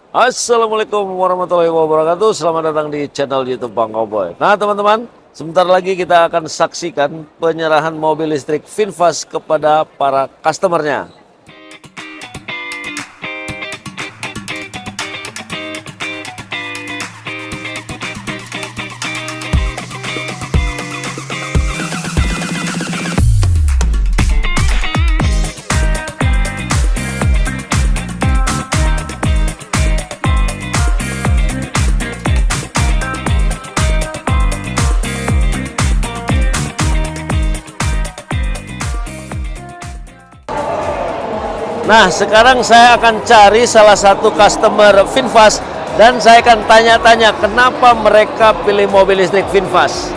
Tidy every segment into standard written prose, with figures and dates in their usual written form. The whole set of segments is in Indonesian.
Assalamualaikum warahmatullahi wabarakatuh. Selamat datang di channel YouTube Bang Cowboy. Nah, teman-teman, sebentar lagi kita akan saksikan penyerahan mobil listrik VinFast kepada para customernya. Nah, sekarang saya akan cari salah satu customer VinFast dan saya akan tanya-tanya kenapa mereka pilih mobil listrik VinFast.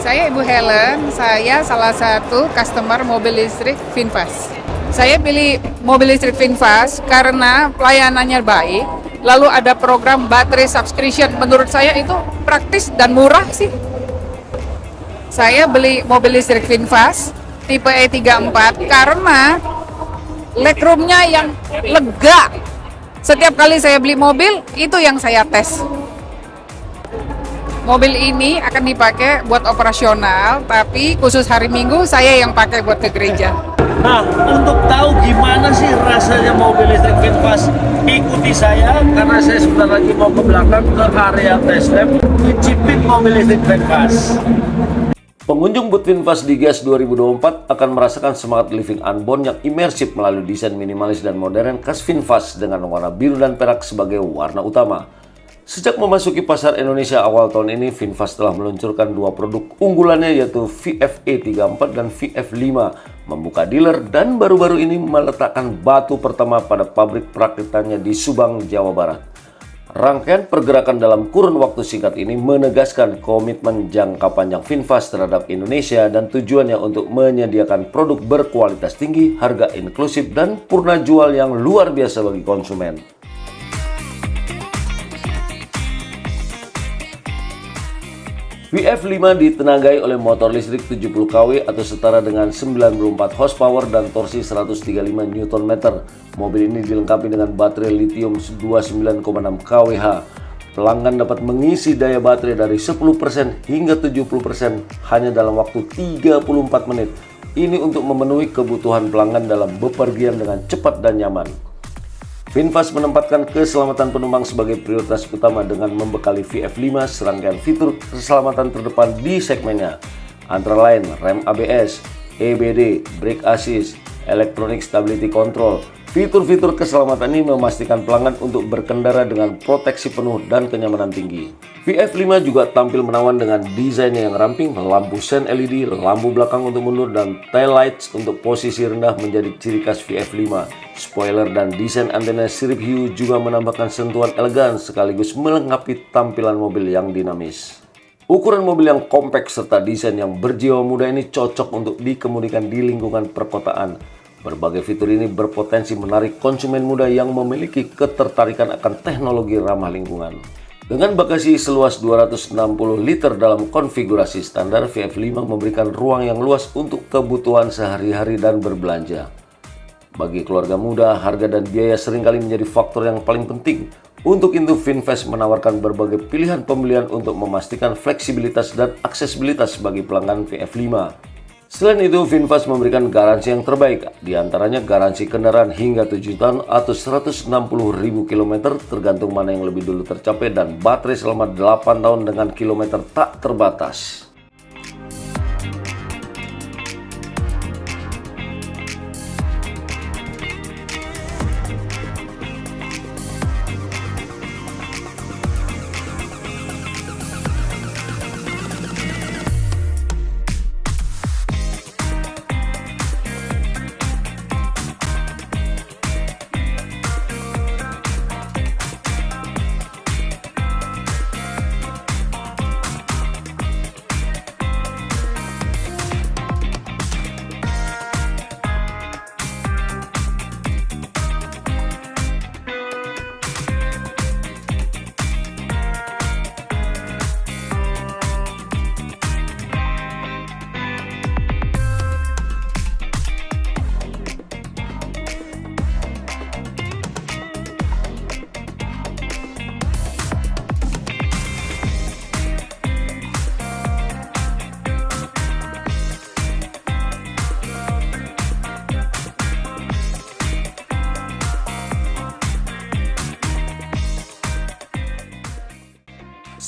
Saya Ibu Helen, saya salah satu customer mobil listrik VinFast. Saya pilih mobil listrik VinFast karena pelayanannya baik, lalu ada program baterai subscription. Menurut saya itu praktis dan murah sih. Saya beli mobil listrik VinFast tipe E34 karena legroomnya yang lega. Setiap kali saya beli mobil, itu yang saya tes. Mobil ini akan dipakai buat operasional, tapi khusus hari Minggu saya yang pakai buat ke gereja. Nah, untuk tahu gimana sih rasanya mobil listrik VinFast, ikuti saya karena saya sebentar lagi mau ke belakang ke area test lab mencicipin mobil listrik VinFast. Pengunjung booth VinFast di GIAS 2024 akan merasakan semangat living unbound yang imersif melalui desain minimalis dan modern khas VinFast dengan warna biru dan perak sebagai warna utama. Sejak memasuki pasar Indonesia awal tahun ini, VinFast telah meluncurkan dua produk unggulannya yaitu VF-E34 dan VF5, membuka dealer dan baru-baru ini meletakkan batu pertama pada pabrik perakitannya di Subang, Jawa Barat. Rangkaian pergerakan dalam kurun waktu singkat ini menegaskan komitmen jangka panjang VinFast terhadap Indonesia dan tujuannya untuk menyediakan produk berkualitas tinggi, harga inklusif, dan purna jual yang luar biasa bagi konsumen. VF5 ditenagai oleh motor listrik 70 kW atau setara dengan 94 horsepower dan torsi 135 Nm. Mobil ini dilengkapi dengan baterai lithium 29,6 kWh. Pelanggan dapat mengisi daya baterai dari 10% hingga 70% hanya dalam waktu 34 menit. Ini untuk memenuhi kebutuhan pelanggan dalam bepergian dengan cepat dan nyaman. VinFast menempatkan keselamatan penumpang sebagai prioritas utama dengan membekali VF5 serangkaian fitur keselamatan terdepan di segmennya, antara lain rem ABS, EBD, brake assist, electronic stability control. Fitur-fitur keselamatan ini memastikan pelanggan untuk berkendara dengan proteksi penuh dan kenyamanan tinggi. VF5 juga tampil menawan dengan desainnya yang ramping, lampu sen LED, lampu belakang untuk mundur, dan tail lights untuk posisi rendah menjadi ciri khas VF5. Spoiler dan desain antena sirip hiu juga menambahkan sentuhan elegan sekaligus melengkapi tampilan mobil yang dinamis. Ukuran mobil yang kompak serta desain yang berjiwa muda ini cocok untuk dikemudikan di lingkungan perkotaan. Berbagai fitur ini berpotensi menarik konsumen muda yang memiliki ketertarikan akan teknologi ramah lingkungan. Dengan bagasi seluas 260 liter dalam konfigurasi standar, VF5 memberikan ruang yang luas untuk kebutuhan sehari-hari dan berbelanja. Bagi keluarga muda, harga dan biaya seringkali menjadi faktor yang paling penting. Untuk itu, VinFast menawarkan berbagai pilihan pembelian untuk memastikan fleksibilitas dan aksesibilitas bagi pelanggan VF5. Selain itu, VinFast memberikan garansi yang terbaik, diantaranya garansi kendaraan hingga 7 tahun atau 160.000 km tergantung mana yang lebih dulu tercapai, dan baterai selama 8 tahun dengan kilometer tak terbatas.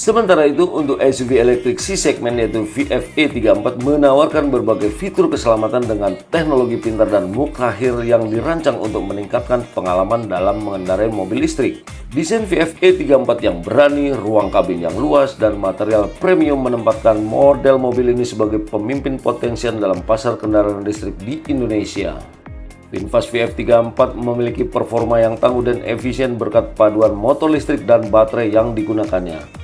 Sementara itu, untuk SUV elektrik C-segmen yaitu VF e34 menawarkan berbagai fitur keselamatan dengan teknologi pintar dan mutakhir yang dirancang untuk meningkatkan pengalaman dalam mengendarai mobil listrik. Desain VF e34 yang berani, ruang kabin yang luas, dan material premium menempatkan model mobil ini sebagai pemimpin potensial dalam pasar kendaraan listrik di Indonesia. VinFast VF34 memiliki performa yang tangguh dan efisien berkat paduan motor listrik dan baterai yang digunakannya.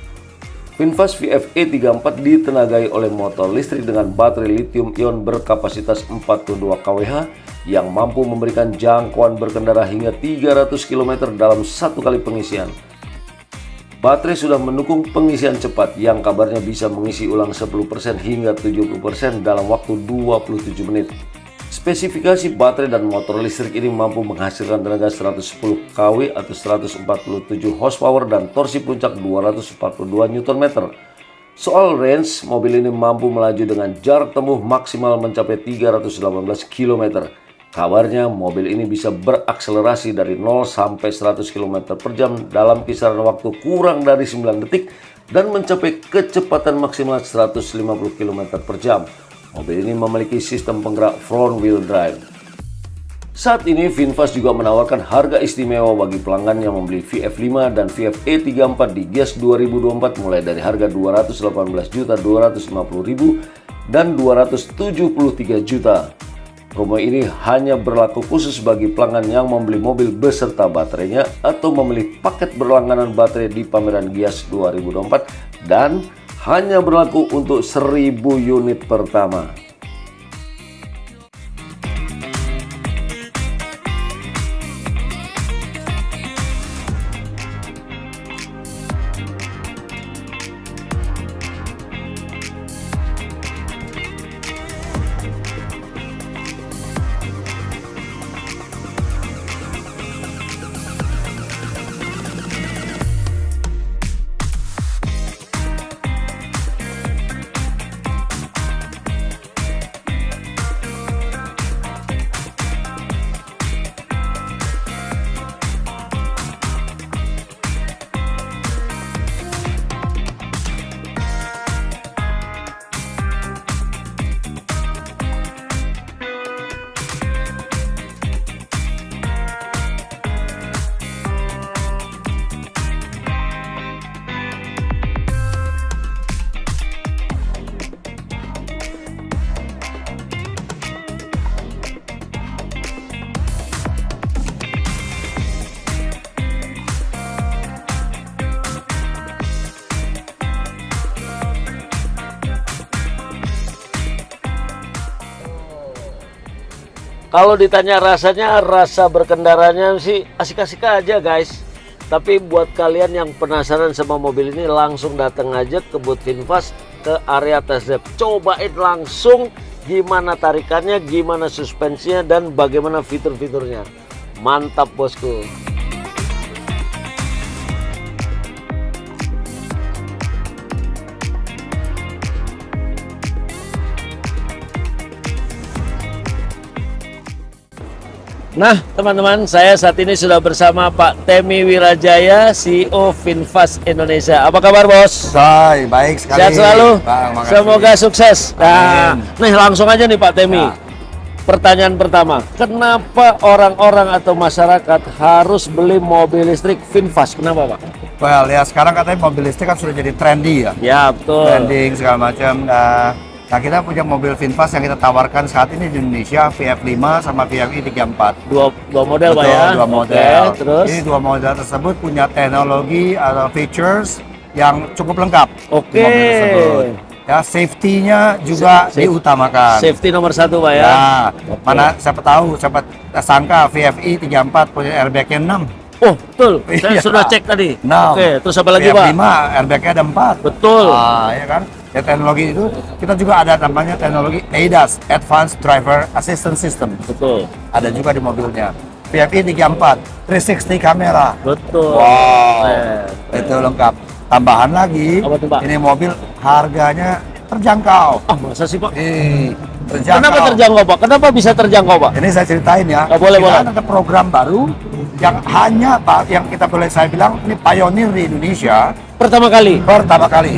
VinFast VF e34 ditenagai oleh motor listrik dengan baterai lithium-ion berkapasitas 42 kWh yang mampu memberikan jangkauan berkendara hingga 300 km dalam satu kali pengisian. Baterai sudah mendukung pengisian cepat yang kabarnya bisa mengisi ulang 10% hingga 70% dalam waktu 27 menit. Spesifikasi baterai dan motor listrik ini mampu menghasilkan tenaga 110 kW atau 147 horsepower dan torsi puncak 242 Nm. Soal range, mobil ini mampu melaju dengan jarak tempuh maksimal mencapai 318 km. Kabarnya mobil ini bisa berakselerasi dari 0 sampai 100 km per jam dalam kisaran waktu kurang dari 9 detik dan mencapai kecepatan maksimal 150 km per jam. Mobil ini memiliki sistem penggerak front wheel drive. Saat ini VinFast juga menawarkan harga istimewa bagi pelanggan yang membeli VF5 dan VF e34 di Gias 2024 mulai dari harga Rp218.250.000 dan Rp273 juta. Promo ini hanya berlaku khusus bagi pelanggan yang membeli mobil beserta baterainya atau memilih paket berlangganan baterai di pameran Gias 2024 dan hanya berlaku untuk 1000 unit pertama. Kalau ditanya rasanya, rasa berkendaranya sih asik-asik aja guys. Tapi buat kalian yang penasaran sama mobil ini, langsung datang aja ke booth VinFast ke area test drive. Cobain langsung gimana tarikannya, gimana suspensinya, dan bagaimana fitur-fiturnya. Mantap bosku. Nah teman-teman, saya saat ini sudah bersama Pak Temi Wirajaya, CEO VinFast Indonesia. Apa kabar bos? Baik sekali. Sehat selalu. Bang, makasih. Semoga sukses. Nah, Amin. nih langsung aja nih Pak Temi. Ya. Pertanyaan pertama, kenapa orang-orang atau masyarakat harus beli mobil listrik VinFast? Kenapa Pak? Well ya, sekarang katanya mobil listrik kan sudah jadi trendy ya. Ya betul. Trending segala macam. Nah kita punya mobil VinFast yang kita tawarkan saat ini di Indonesia, VF5 sama VF e34. Dua model Pak Betul, ya? dua model. Oke, terus? Ini dua model tersebut punya teknologi atau features yang cukup lengkap. Oke. Di mobil tersebut. Ya, safety-nya juga diutamakan. Safety nomor satu Pak ya? Ya, Oke. mana siapa tahu, siapa sangka VF e34 punya airbag-nya 6. Oh betul, saya Iya. sudah cek tadi. Nah, Oke, terus apa lagi Pak? VF5 airbag-nya ada 4. Betul. Ah, ya kan? Ya, teknologi itu kita juga ada namanya teknologi ADAS, Advanced Driver Assistance System. Betul. Ada juga di mobilnya. VF e34 360 kamera. Betul. Wow. Keren. Itu lengkap. Tambahan lagi, Apa tuh, Pak? ini mobil harganya terjangkau. Ah, masa sih Pak? Terjangkau. Kenapa terjangkau Pak? Kenapa bisa terjangkau Pak? Ini saya ceritain ya. Oh, boleh, Kita boleh. ada program baru yang hanya yang kita boleh saya bilang ini pioneer di Indonesia Pertama kali.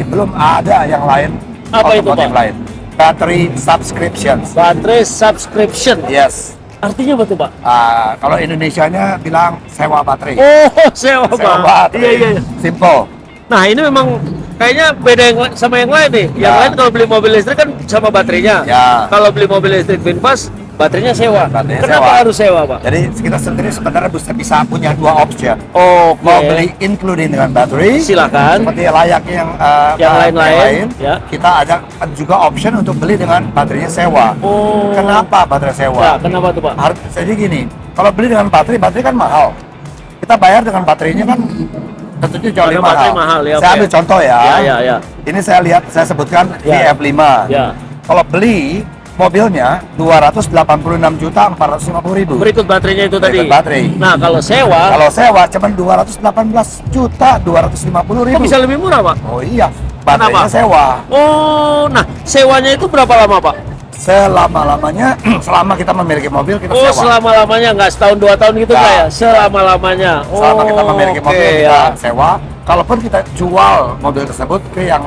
belum ada yang lain. Apa itu, otomotif Pak? lain. Battery subscriptions. Baterai subscription. Yes. Artinya apa tuh, Pak? Kalau Indonesianya bilang sewa baterai. Oh, sewa, Sewa Pak. baterai. Iya. Simple. Nah, ini memang kayaknya beda sama yang lain nih. Yang Ya. lain kalau beli mobil listrik kan sama baterainya. Ya. Kalau beli mobil listrik VinFast, baterainya sewa. Baterainya Kenapa sewa. harus sewa, Pak? Jadi kita sendiri sebenarnya bisa punya dua option. Oke. Mau beli including dengan baterai, Silakan. seperti layaknya Yang lain-lain, ya. Kita ada juga option untuk beli dengan baterainya sewa. Oh. Kenapa baterai Ya, sewa? kenapa tuh, Pak? Jadi gini, kalau beli dengan baterai kan mahal. Kita bayar dengan baterainya kan tentunya jauh Ada lebih baterai mahal. mahal, ya, Saya oke. ambil contoh ya. Ya. Ini saya sebutkan Ya. VF5. Ya. Kalau beli mobilnya 286.450.000. Berikut baterainya itu tadi. Berikut baterai. Nah, kalau sewa, Kalau sewa cuma 218.250.000. kok bisa lebih murah, Pak? Oh iya, baterainya Kenapa? sewa. Oh, nah sewanya itu berapa lama, Pak? Selama-lamanya, selama kita memiliki mobil kita Oh, sewa. selama-lamanya, nggak setahun 2 tahun gitu, Nggak. Pak ya? Selama-lamanya. Selama kita memiliki oke, mobil kita ya. sewa. Kalaupun kita jual mobil tersebut ke yang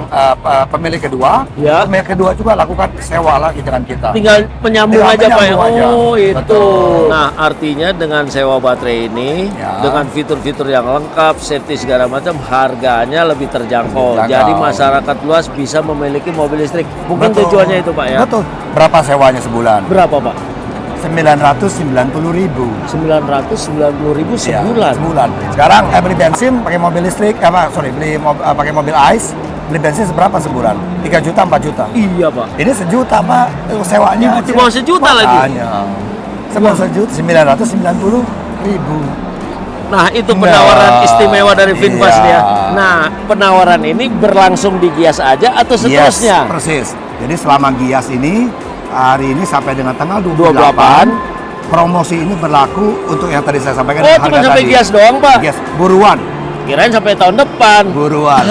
pemilik kedua, Ya. pemilik kedua juga lakukan sewa lagi dengan kita. Tinggal menyambung Tinggal aja, Pak ya? menyambung aja. Oh, itu. Betul. Nah, artinya dengan sewa baterai ini, Ya. dengan fitur-fitur yang lengkap, safety segala macam, harganya lebih terjangkau. Terjangkau. Jadi masyarakat luas bisa memiliki mobil listrik. Mungkin Betul. tujuannya itu, Pak ya? Betul. Berapa sewanya sebulan? Berapa, Pak? 990.000. 990.000 Iya, sebulan. sebulan. Sekarang beli bensin pakai mobil listrik, pakai mobil ICE, beli bensin seberapa sebulan? 3 juta, 4 juta. Iya, Pak. Ini sejuta, Pak. Sewanya Di bawah sejuta lagi. Makanya. Sebelum sejuta, 990.000. Nah, itu penawaran Nah, istimewa dari VinFast iya. ya. Nah, penawaran ini berlangsung di Gias aja atau seterusnya? Yes, persis. Jadi selama Gias ini, hari ini sampai dengan tanggal 28. 28, promosi ini berlaku untuk yang tadi saya sampaikan. Oh, harga cuma sampai tadi. Gias doang, Pak? Gias, buruan. Kirain sampai tahun depan. Buruan.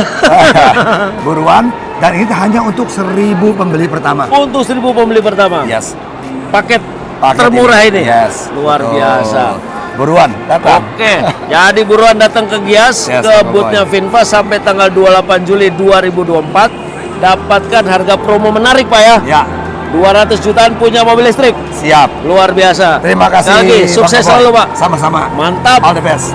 Buruan. Dan ini hanya untuk 1.000 pembeli pertama. Untuk 1.000 pembeli pertama. Yes. Paket, Paket termurah ini. Yes. Luar Betul. biasa. Buruan, datang. Oke, jadi buruan datang ke Gias, Yes, ke pokoknya. boothnya VinFast sampai tanggal 28 Juli 2024. Dapatkan harga promo menarik, Pak ya. Ya, 200 jutaan punya mobil listrik. siap. Luar biasa. Terima kasih. Sekali lagi, Bang sukses Boy. selalu, Pak. Sama-sama. Mantap. All the best.